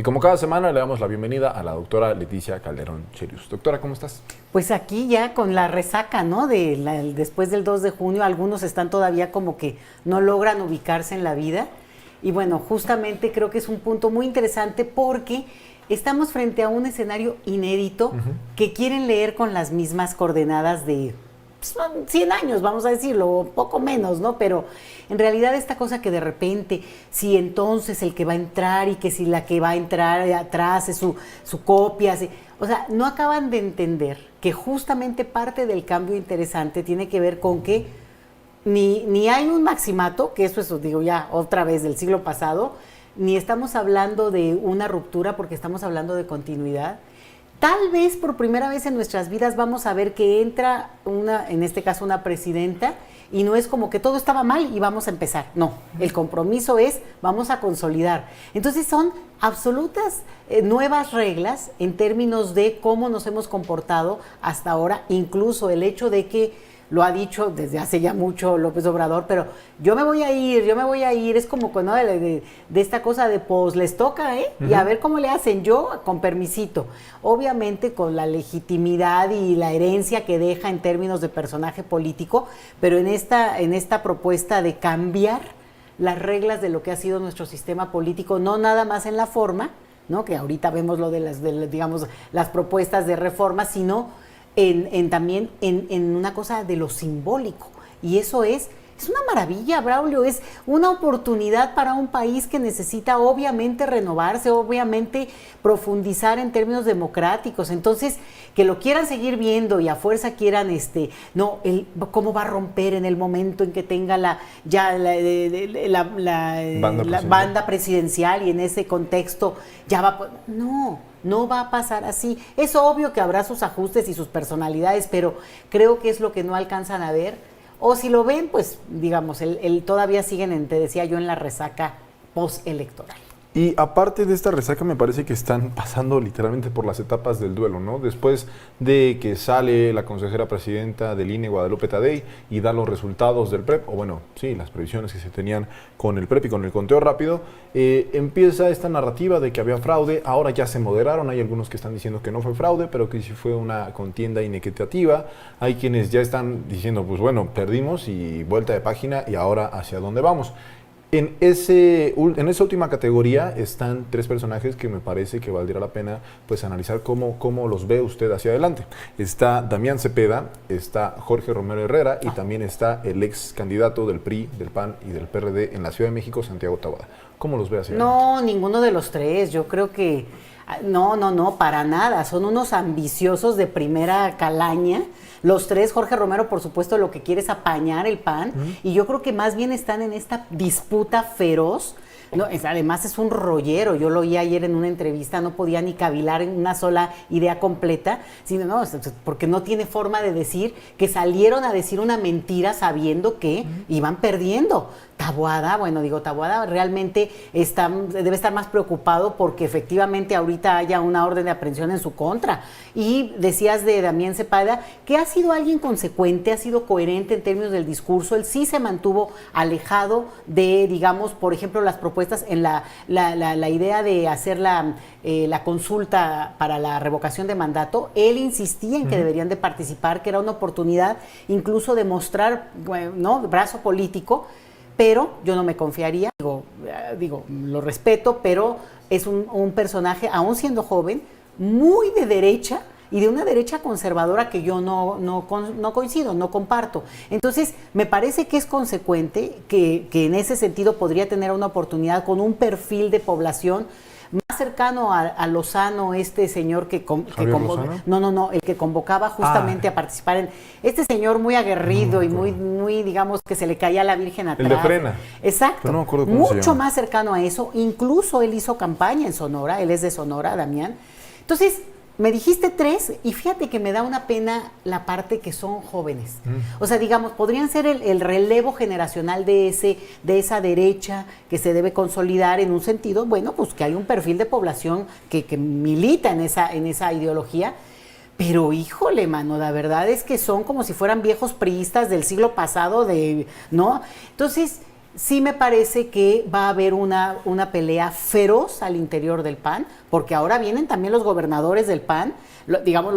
como cada semana le damos la bienvenida a la doctora Leticia Calderón Chelius. Doctora, ¿cómo estás? Pues aquí ya con la resaca, ¿no? Después del 2 de junio, algunos están todavía como que no logran ubicarse en la vida. Y bueno, justamente creo que es un punto muy interesante porque estamos frente a un escenario inédito que quieren leer con las mismas coordenadas de 100 años, vamos a decirlo, poco menos, ¿no? Pero en realidad esta cosa que de repente, si entonces el que va a entrar y que si la que va a entrar atrás es su copia, o sea, no acaban de entender que justamente parte del cambio interesante tiene que ver con que ni hay un maximato, que eso digo ya otra vez del siglo pasado, ni estamos hablando de una ruptura porque estamos hablando de continuidad. Tal vez por primera vez en nuestras vidas vamos a ver que entra en este caso una presidenta, y no es como que todo estaba mal y vamos a empezar. No, el compromiso es vamos a consolidar. Entonces son absolutas nuevas reglas en términos de cómo nos hemos comportado hasta ahora, incluso el hecho de que lo ha dicho desde hace ya mucho López Obrador, pero yo me voy a ir, es como cuando de esta cosa de pues les toca, y a ver cómo le hacen, yo con permisito, obviamente con la legitimidad y la herencia que deja en términos de personaje político, pero en esta propuesta de cambiar las reglas de lo que ha sido nuestro sistema político, no nada más en la forma, ¿no? Que ahorita vemos lo de digamos, las propuestas de reforma, sino también en una cosa de lo simbólico. Y eso es una maravilla, Braulio, es una oportunidad para un país que necesita obviamente renovarse, obviamente profundizar en términos democráticos. Entonces, que lo quieran seguir viendo y a fuerza quieran, cómo va a romper en el momento en que tenga la banda presidencial y en ese contexto ya va. No va a pasar así. Es obvio que habrá sus ajustes y sus personalidades, pero creo que es lo que no alcanzan a ver. O si lo ven, pues, digamos, todavía siguen, te decía yo, en la resaca postelectoral. Y aparte de esta resaca, me parece que están pasando literalmente por las etapas del duelo, ¿no? Después de que sale la consejera presidenta del INE, Guadalupe Tadei, y da los resultados del PREP, o bueno, sí, las previsiones que se tenían con el PREP y con el conteo rápido, empieza esta narrativa de que había fraude. Ahora ya se moderaron, hay algunos que están diciendo que no fue fraude, pero que sí fue una contienda inequitativa. Hay quienes ya están diciendo, pues bueno, perdimos y vuelta de página, y ahora ¿hacia dónde vamos? En esa última categoría están tres personajes que me parece que valdría la pena pues analizar cómo los ve usted hacia adelante. Está Damián Cepeda, está Jorge Romero Herrera y también está el ex candidato del PRI, del PAN y del PRD en la Ciudad de México, Santiago Taboada. ¿Cómo los ve hacia adelante? No, ninguno de los tres. Yo creo que no, para nada. Son unos ambiciosos de primera calaña. Los tres, Jorge Romero, por supuesto, lo que quiere es apañar el PAN, y yo creo que más bien están en esta disputa feroz. No, además es un rollero, yo lo oí ayer en una entrevista, no podía ni cavilar en una sola idea completa, sino porque no tiene forma de decir que salieron a decir una mentira sabiendo que iban perdiendo. Taboada realmente debe estar más preocupado porque efectivamente ahorita haya una orden de aprehensión en su contra. Y decías de Damián Cepeda que ha sido alguien consecuente, ha sido coherente en términos del discurso. Él sí se mantuvo alejado de, digamos, por ejemplo, las propuestas en la idea de hacer la consulta para la revocación de mandato. Él insistía en que deberían de participar, que era una oportunidad incluso de mostrar, brazo político. Pero yo no me confiaría, digo, lo respeto, pero es un personaje, aún siendo joven, muy de derecha y de una derecha conservadora que yo no coincido, no comparto. Entonces, me parece que es consecuente que en ese sentido podría tener una oportunidad con un perfil de población más cercano a Lozano, este señor que el que convocaba justamente a participar en este señor muy aguerrido y muy, digamos, que se le caía a la Virgen atrás. El de Frena. Exacto. No me acuerdo cómo se llama. Mucho más cercano a eso. Incluso él hizo campaña en Sonora, él es de Sonora, Damián. Entonces, me dijiste tres, y fíjate que me da una pena la parte que son jóvenes. O sea, digamos, podrían ser el relevo generacional de esa derecha que se debe consolidar en un sentido, bueno, pues que hay un perfil de población que milita en esa ideología. Pero híjole, mano, la verdad es que son como si fueran viejos priistas del siglo pasado, ¿no? Entonces, sí me parece que va a haber una pelea feroz al interior del PAN, porque ahora vienen también los gobernadores del PAN, digamos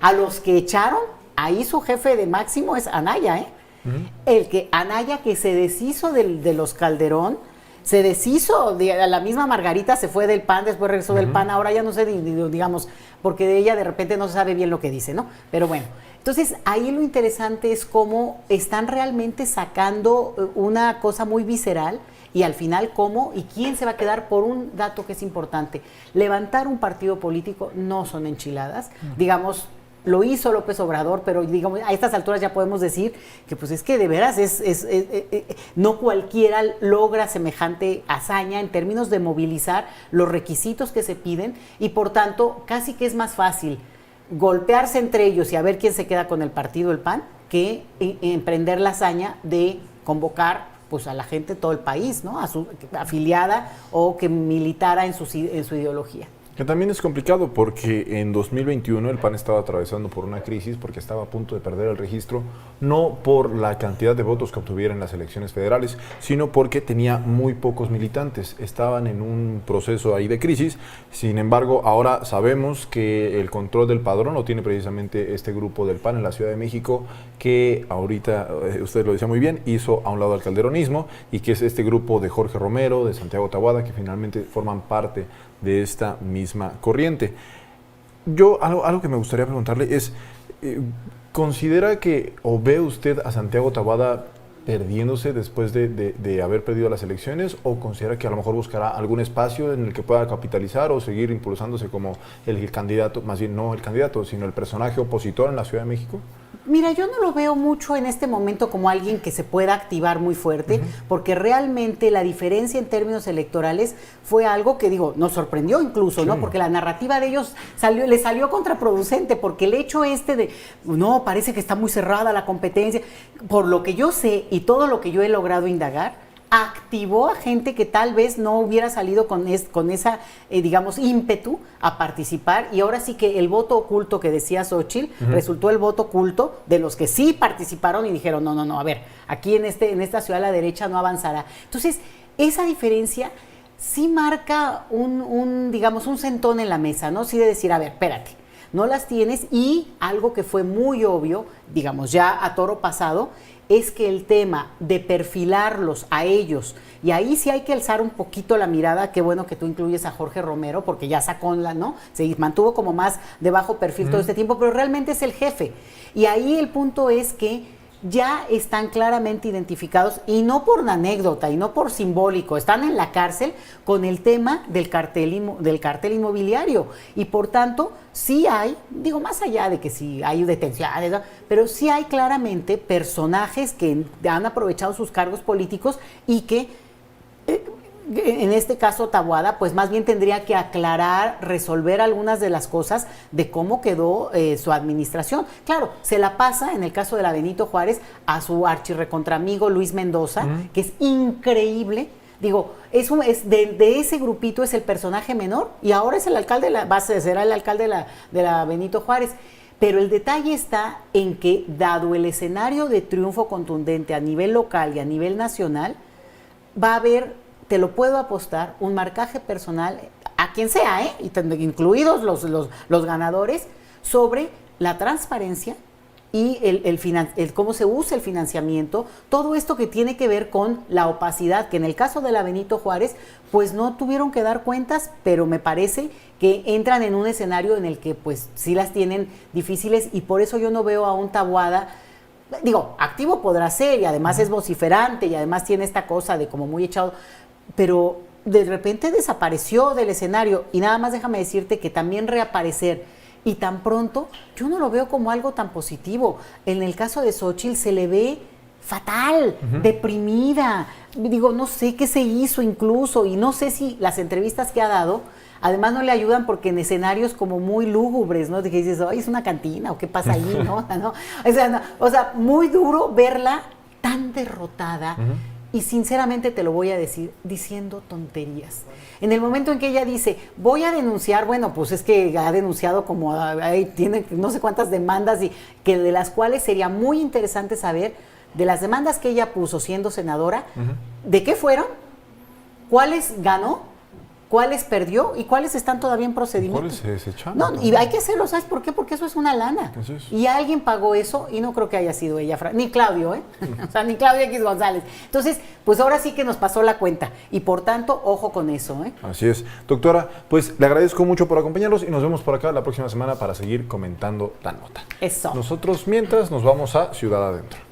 a los que echaron, ahí su jefe de máximo es Anaya, ¿eh? Anaya que se deshizo de los Calderón, se deshizo, la misma Margarita se fue del PAN, después regresó del PAN, ahora ya no sé, digamos, porque de ella de repente no se sabe bien lo que dice, ¿no? Pero bueno, entonces ahí lo interesante es cómo están realmente sacando una cosa muy visceral y al final cómo y quién se va a quedar por un dato que es importante. Levantar un partido político no son enchiladas, digamos. Lo hizo López Obrador, pero digamos, a estas alturas ya podemos decir que pues es que de veras no cualquiera logra semejante hazaña en términos de movilizar los requisitos que se piden y por tanto casi que es más fácil golpearse entre ellos y a ver quién se queda con el partido, el PAN, que emprender la hazaña de convocar pues a la gente de todo el país, ¿no? A su afiliada o que militara en su ideología. Que también es complicado porque en 2021 el PAN estaba atravesando por una crisis porque estaba a punto de perder el registro, no por la cantidad de votos que obtuviera en las elecciones federales, sino porque tenía muy pocos militantes, estaban en un proceso ahí de crisis. Sin embargo, ahora sabemos que el control del padrón lo tiene precisamente este grupo del PAN en la Ciudad de México, que ahorita, usted lo decía muy bien, hizo a un lado al calderonismo, y que es este grupo de Jorge Romero, de Santiago Taboada, que finalmente forman parte de esta misma corriente. Algo que me gustaría preguntarle es, ¿considera que o ve usted a Santiago Taboada perdiéndose después de haber perdido las elecciones, o considera que a lo mejor buscará algún espacio en el que pueda capitalizar o seguir impulsándose como el candidato, más bien no el candidato, sino el personaje opositor en la Ciudad de México? Mira, yo no lo veo mucho en este momento como alguien que se pueda activar muy fuerte, porque realmente la diferencia en términos electorales fue algo que, nos sorprendió incluso, sí, ¿no? Porque la narrativa de ellos le salió contraproducente, porque el hecho no, parece que está muy cerrada la competencia, por lo que yo sé y todo lo que yo he logrado indagar, activó a gente que tal vez no hubiera salido con esa, digamos, ímpetu a participar, y ahora sí que el voto oculto que decía Xóchitl resultó el voto oculto de los que sí participaron y dijeron, no, a ver, aquí en esta ciudad la derecha no avanzará. Entonces, esa diferencia sí marca digamos, un sentón en la mesa, ¿no? Sí, de decir, a ver, espérate, no las tienes, y algo que fue muy obvio, digamos, ya a toro pasado, es que el tema de perfilarlos a ellos, y ahí sí hay que alzar un poquito la mirada, qué bueno que tú incluyes a Jorge Romero, porque ya sacó ¿no? Se mantuvo como más de bajo perfil todo este tiempo, pero realmente es el jefe. Y ahí el punto es que ya están claramente identificados, y no por una anécdota, y no por simbólico, están en la cárcel con el tema del cartel inmobiliario, y por tanto sí hay, más allá de que sí hay detenciones, ¿no? Pero sí hay claramente personajes que han aprovechado sus cargos políticos y que en este caso Taboada, pues más bien tendría que aclarar, resolver algunas de las cosas de cómo quedó su administración. Claro, se la pasa, en el caso de la Benito Juárez, a su archirrecontraamigo Luis Mendoza, que es increíble. De ese grupito es el personaje menor, y ahora es el alcalde, será el alcalde de la Benito Juárez. Pero el detalle está en que, dado el escenario de triunfo contundente a nivel local y a nivel nacional, va a haber, te lo puedo apostar, un marcaje personal a quien sea, incluidos los ganadores, sobre la transparencia y el cómo se usa el financiamiento, todo esto que tiene que ver con la opacidad, que en el caso de la Benito Juárez, pues no tuvieron que dar cuentas, pero me parece que entran en un escenario en el que pues sí las tienen difíciles, y por eso yo no veo a un Taboada, activo podrá ser, y además es vociferante, y además tiene esta cosa de como muy echado, pero de repente desapareció del escenario, y nada más déjame decirte que también reaparecer y tan pronto, yo no lo veo como algo tan positivo. En el caso de Xóchitl se le ve fatal, deprimida, no sé qué se hizo incluso, y no sé si las entrevistas que ha dado, además no le ayudan, porque en escenarios como muy lúgubres, ¿no? De que dices, ay, es una cantina, o qué pasa ahí, ¿no? O sea, muy duro verla tan derrotada, y sinceramente te lo voy a decir, diciendo tonterías. En el momento en que ella dice, voy a denunciar, bueno, pues es que ha denunciado tiene no sé cuántas demandas, y que de las cuales sería muy interesante saber de las demandas que ella puso siendo senadora, ¿de qué fueron? ¿Cuáles ganó? ¿Cuáles perdió? ¿Y cuáles están todavía en procedimiento? ¿Cuáles se desecharon? No, y hay que hacerlo, ¿sabes por qué? Porque eso es una lana. Así es. Y alguien pagó eso y no creo que haya sido ella, ni Claudio, ¿eh? O sea, ni Claudio X González. Entonces, pues ahora sí que nos pasó la cuenta y por tanto, ojo con eso, ¿eh? Así es. Doctora, pues le agradezco mucho por acompañarnos y nos vemos por acá la próxima semana para seguir comentando la nota. Eso. Nosotros mientras nos vamos a Ciudad Adentro.